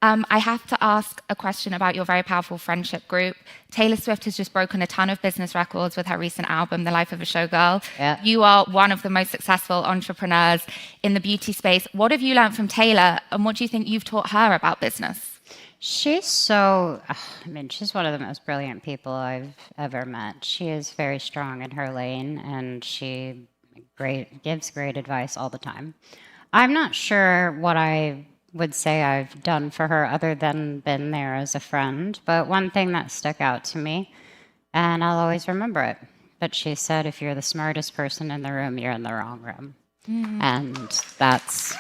I have to ask a question about your very powerful friendship group. Taylor Swift has just broken a ton of business records with her recent album, The Life of a Showgirl. Yeah. You are one of the most successful entrepreneurs in the beauty space. What have you learned from Taylor, and what do you think you've taught her about business? She's she's one of the most brilliant people I've ever met. She is very strong in her lane, and she gives great advice all the time. I'm not sure what I would say I've done for her other than been there as a friend, but one thing that stuck out to me, and I'll always remember it, but she said, if you're the smartest person in the room, you're in the wrong room. And that's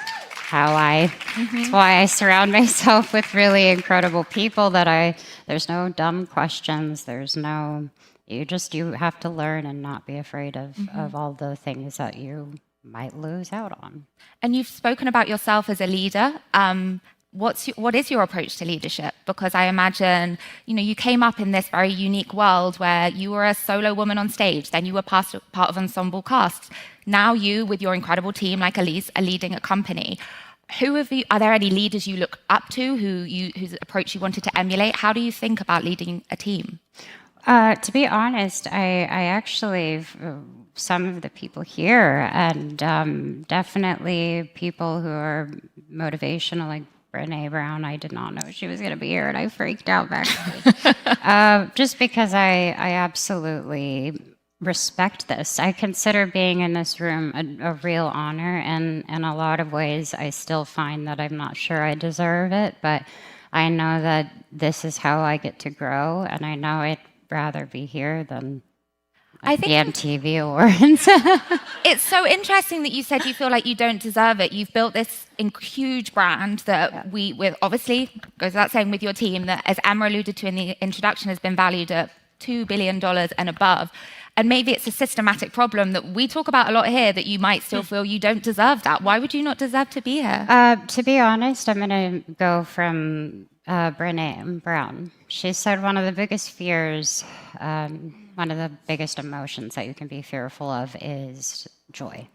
that's why I surround myself with really incredible people there's no dumb questions, you have to learn and not be afraid of all the things that you might lose out on. And you've spoken about yourself as a leader. What is your approach to leadership? Because I imagine, you came up in this very unique world where you were a solo woman on stage, then you were part of ensemble casts. Now you, with your incredible team like Elise, are leading a company. Are there any leaders you look up to whose approach you wanted to emulate? How do you think about leading a team? To be honest, I actually, some of the people here, and definitely people who are motivational, like Brené Brown, I did not know she was going to be here, and I freaked out backstage. Just because I absolutely respect this. I consider being in this room a real honor, and in a lot of ways, I still find that I'm not sure I deserve it, but I know that this is how I get to grow, and I know I'd rather be here than the MTV Awards. It's so interesting that you said you feel like you don't deserve it. You've built this huge brand that obviously, goes without saying, with your team, that, as Emma alluded to in the introduction, has been valued at $2 billion and above. And maybe it's a systematic problem that we talk about a lot here, that you might still feel you don't deserve that. Why would you not deserve to be here? To be honest, I'm going to go from Brené Brown. She said one of the biggest fears, one of the biggest emotions that you can be fearful of is joy.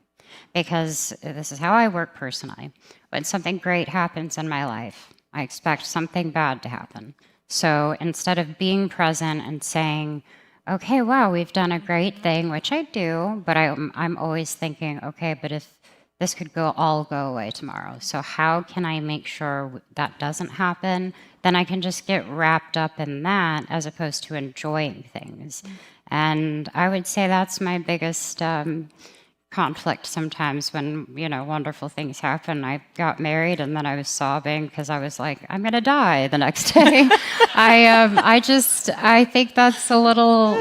Because this is how I work personally. When something great happens in my life, I expect something bad to happen. So instead of being present and saying, okay, wow, we've done a great thing, which I do, but I'm always thinking, okay, but if this could all go away tomorrow, so how can I make sure that doesn't happen? Then I can just get wrapped up in that as opposed to enjoying things. And I would say that's my biggest conflict sometimes when, wonderful things happen. I got married and then I was sobbing because I was like, I'm going to die the next day. I think that's a little,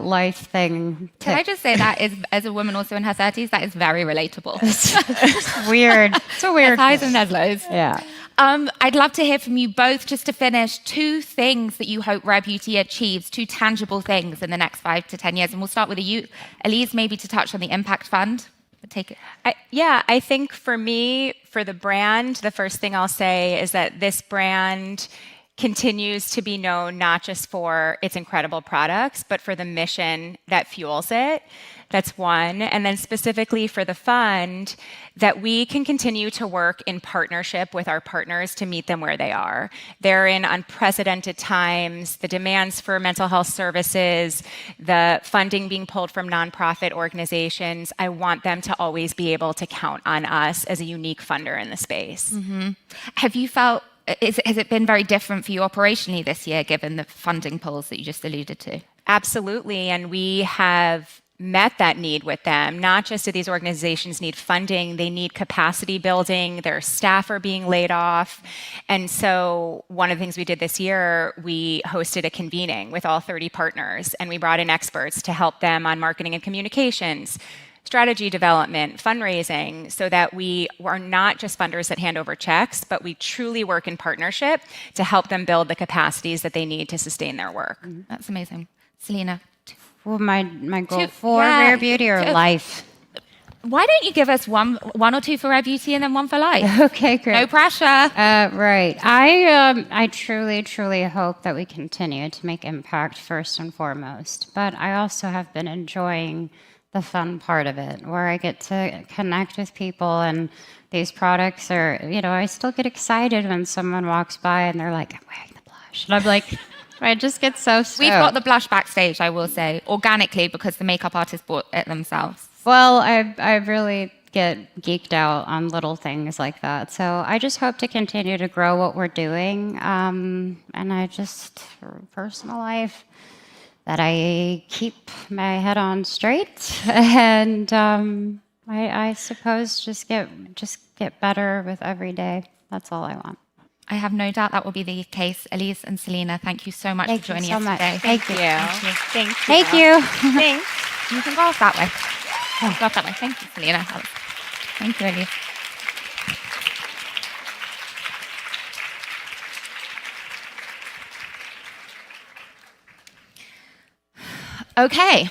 life thing. Can I just say that is, as a woman also in her 30s, that is very relatable. It's weird. It's a weird There's highs and there's lows. Yeah. I'd love to hear from you both, just to finish, 2 things that you hope Rare Beauty achieves, 2 tangible things in the next 5 to 10 years. And we'll start with you, Elise, maybe to touch on the Impact Fund. Take it. I think for me, for the brand, the first thing I'll say is that this brand continues to be known not just for its incredible products, but for the mission that fuels it. That's one. And then specifically for the fund, that we can continue to work in partnership with our partners to meet them where they are. They're in unprecedented times, the demands for mental health services, the funding being pulled from nonprofit organizations. I want them to always be able to count on us as a unique funder in the space. Mm-hmm. Have you felt, has it been very different for you operationally this year, given the funding pulls that you just alluded to? Absolutely. And we have met that need with them. Not just do these organizations need funding, they need capacity building, their staff are being laid off. And so one of the things we did this year, we hosted a convening with all 30 partners, and we brought in experts to help them on marketing and communications, strategy development, fundraising, so that we are not just funders that hand over checks, but we truly work in partnership to help them build the capacities that they need to sustain their work. That's amazing. Selena? Well, my goal for Rare Beauty or life? Why don't you give us one or two for Rare Beauty and then one for life? Okay, great. No pressure. Right. I truly hope that we continue to make impact first and foremost. But I also have been enjoying the fun part of it, where I get to connect with people, and these products are, I still get excited when someone walks by and they're like, I'm wearing the blush. And I'm like, I just get so stoked. We've got the blush backstage, I will say, organically, because the makeup artist bought it themselves. Well, I really get geeked out on little things like that. So I just hope to continue to grow what we're doing. And I just, for personal life, that I keep my head on straight, and I suppose just get better with every day. That's all I want. I have no doubt that will be the case. Elise and Selena, thank you so much for joining us today. Thank you. Thank you. Thank you. Thanks. You can go off that way. Go off that way. Thank you, Selena. Thank you, Elise. Okay,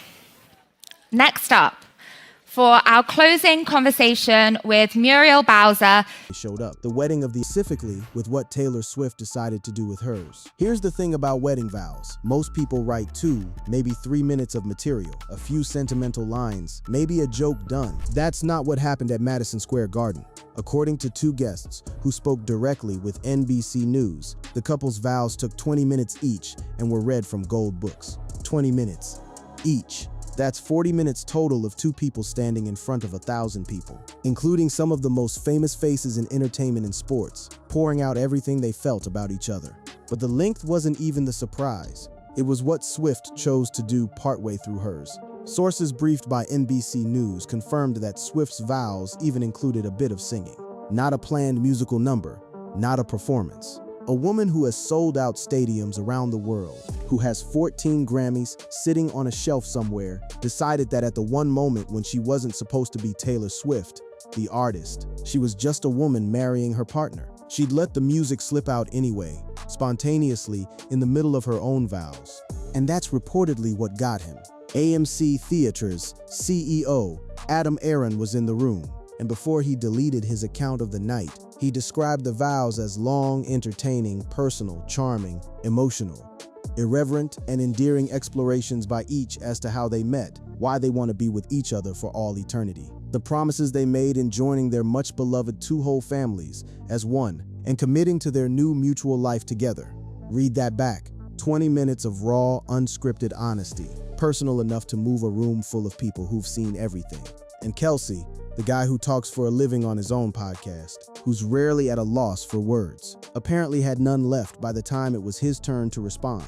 next up, for our closing conversation with Muriel Bowser. Showed up. The wedding of the specifically with what Taylor Swift decided to do with hers. Here's the thing about wedding vows. Most people write 2, maybe 3 minutes of material, a few sentimental lines, maybe a joke done. That's not what happened at Madison Square Garden. According to 2 guests who spoke directly with NBC News, the couple's vows took 20 minutes each and were read from gold books. 20 minutes each. That's 40 minutes total of 2 people standing in front of 1,000 people, including some of the most famous faces in entertainment and sports, pouring out everything they felt about each other. But the length wasn't even the surprise. It was what Swift chose to do partway through hers. Sources briefed by NBC News confirmed that Swift's vows even included a bit of singing. Not a planned musical number, not a performance. A woman who has sold out stadiums around the world, who has 14 Grammys sitting on a shelf somewhere, decided that at the one moment when she wasn't supposed to be Taylor Swift, the artist, she was just a woman marrying her partner. She'd let the music slip out anyway, spontaneously in the middle of her own vows. And that's reportedly what got him. AMC Theatres CEO Adam Aron was in the room, and before he deleted his account of the night, he described the vows as long, entertaining, personal, charming, emotional, irreverent, and endearing explorations by each as to how they met, why they want to be with each other for all eternity, the promises they made in joining their much-beloved 2 whole families as one, and committing to their new mutual life together. Read that back. 20 minutes of raw, unscripted honesty, personal enough to move a room full of people who've seen everything. And Kelsey, the guy who talks for a living on his own podcast, who's rarely at a loss for words, apparently had none left by the time it was his turn to respond.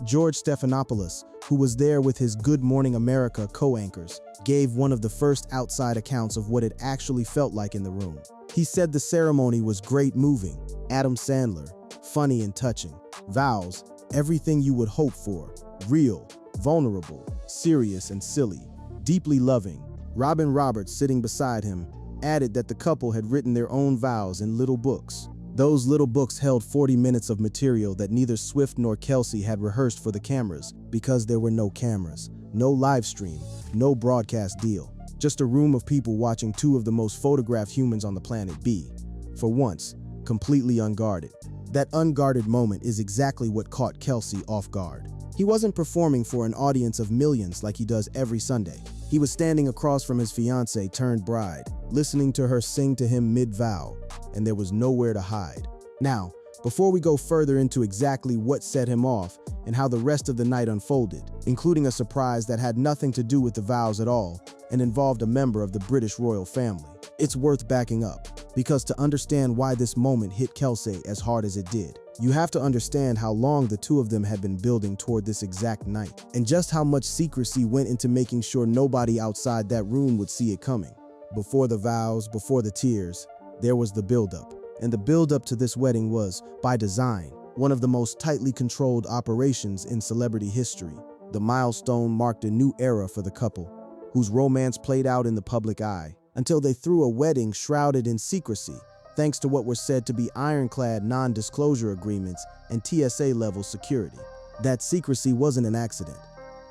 George Stephanopoulos, who was there with his Good Morning America co-anchors, gave one of the first outside accounts of what it actually felt like in the room. He said the ceremony was great moving, Adam Sandler, funny and touching, vows, everything you would hope for, real, vulnerable, serious and silly, deeply loving. Robin Roberts, sitting beside him, added that the couple had written their own vows in little books. Those little books held 40 minutes of material that neither Swift nor Kelsey had rehearsed for the cameras because there were no cameras, no live stream, no broadcast deal. Just a room of people watching 2 of the most photographed humans on the planet be, for once, completely unguarded. That unguarded moment is exactly what caught Kelsey off guard. He wasn't performing for an audience of millions like he does every Sunday. He was standing across from his fiancée turned bride, listening to her sing to him mid-vow, and there was nowhere to hide. Now, before we go further into exactly what set him off and how the rest of the night unfolded, including a surprise that had nothing to do with the vows at all and involved a member of the British royal family, it's worth backing up, because to understand why this moment hit Kelsey as hard as it did, you have to understand how long the 2 of them had been building toward this exact night, and just how much secrecy went into making sure nobody outside that room would see it coming. Before the vows, before the tears, there was the buildup. And the buildup to this wedding was, by design, one of the most tightly controlled operations in celebrity history. The milestone marked a new era for the couple, whose romance played out in the public eye, until they threw a wedding shrouded in secrecy, thanks to what were said to be ironclad non-disclosure agreements and TSA-level security. That secrecy wasn't an accident.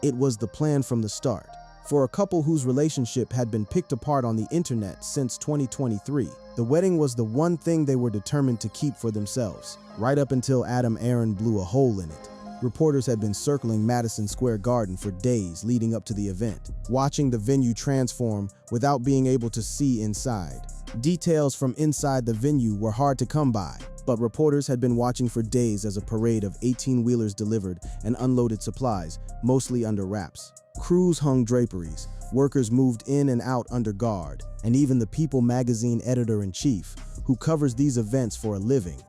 It was the plan from the start. For a couple whose relationship had been picked apart on the internet since 2023, the wedding was the one thing they were determined to keep for themselves, right up until Adam Aron blew a hole in it. Reporters had been circling Madison Square Garden for days leading up to the event, watching the venue transform without being able to see inside. Details from inside the venue were hard to come by, but reporters had been watching for days as a parade of 18-wheelers delivered and unloaded supplies, mostly under wraps. Crews hung draperies, workers moved in and out under guard, and even the People magazine editor-in-chief, who covers these events for a living,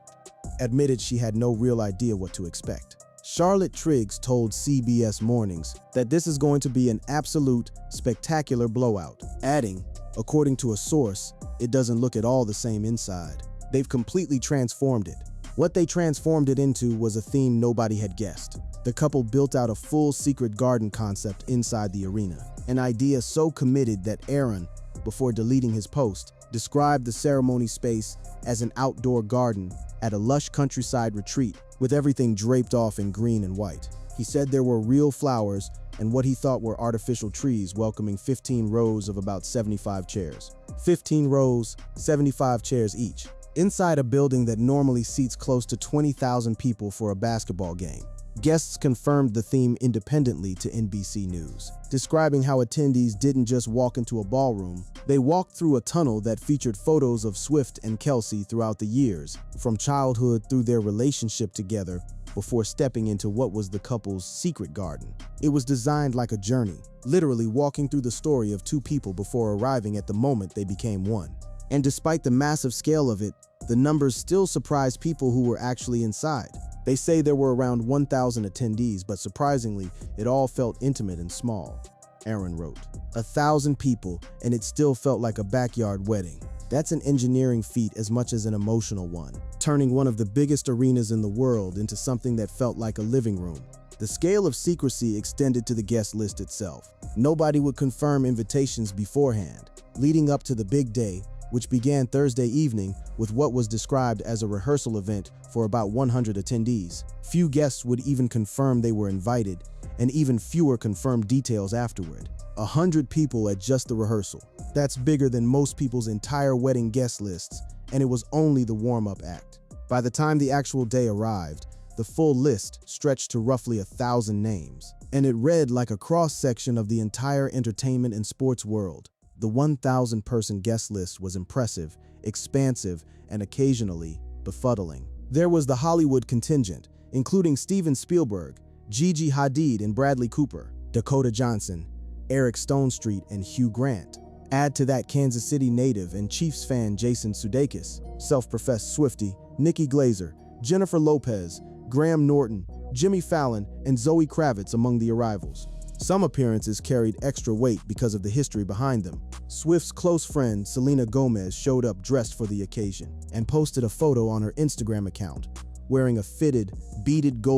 admitted she had no real idea what to expect. Charlotte Triggs told CBS Mornings that this is going to be an absolute, spectacular blowout, adding, according to a source, it doesn't look at all the same inside. They've completely transformed it. What they transformed it into was a theme nobody had guessed. The couple built out a full secret garden concept inside the arena, an idea so committed that Aaron, before deleting his post, described the ceremony space as an outdoor garden at a lush countryside retreat with everything draped off in green and white. He said there were real flowers and what he thought were artificial trees welcoming 15 rows of about 75 chairs. 15 rows, 75 chairs each, inside a building that normally seats close to 20,000 people for a basketball game. Guests confirmed the theme independently to NBC News, describing how attendees didn't just walk into a ballroom, they walked through a tunnel that featured photos of Swift and Kelsey throughout the years, from childhood through their relationship together, before stepping into what was the couple's secret garden. It was designed like a journey, literally walking through the story of two people before arriving at the moment they became one. And despite the massive scale of it, the numbers still surprised people who were actually inside. They say there were around 1,000 attendees, but surprisingly, it all felt intimate and small. Aaron wrote, 1,000 people, and it still felt like a backyard wedding. That's an engineering feat as much as an emotional one, turning one of the biggest arenas in the world into something that felt like a living room. The scale of secrecy extended to the guest list itself. Nobody would confirm invitations beforehand, leading up to the big day, which began Thursday evening with what was described as a rehearsal event for about 100 attendees. Few guests would even confirm they were invited, and even fewer confirmed details afterward. 100 people at just the rehearsal. That's bigger than most people's entire wedding guest lists, and it was only the warm-up act. By the time the actual day arrived, the full list stretched to roughly 1,000 names, and it read like a cross-section of the entire entertainment and sports world. The 1,000-person guest list was impressive, expansive, and occasionally befuddling. There was the Hollywood contingent, including Steven Spielberg, Gigi Hadid and Bradley Cooper, Dakota Johnson, Eric Stonestreet, and Hugh Grant. Add to that Kansas City native and Chiefs fan Jason Sudeikis, self-professed Swiftie, Nikki Glazer, Jennifer Lopez, Graham Norton, Jimmy Fallon, and Zoe Kravitz among the arrivals. Some appearances carried extra weight because of the history behind them. Swift's close friend, Selena Gomez, showed up dressed for the occasion and posted a photo on her Instagram account, wearing a fitted, beaded gold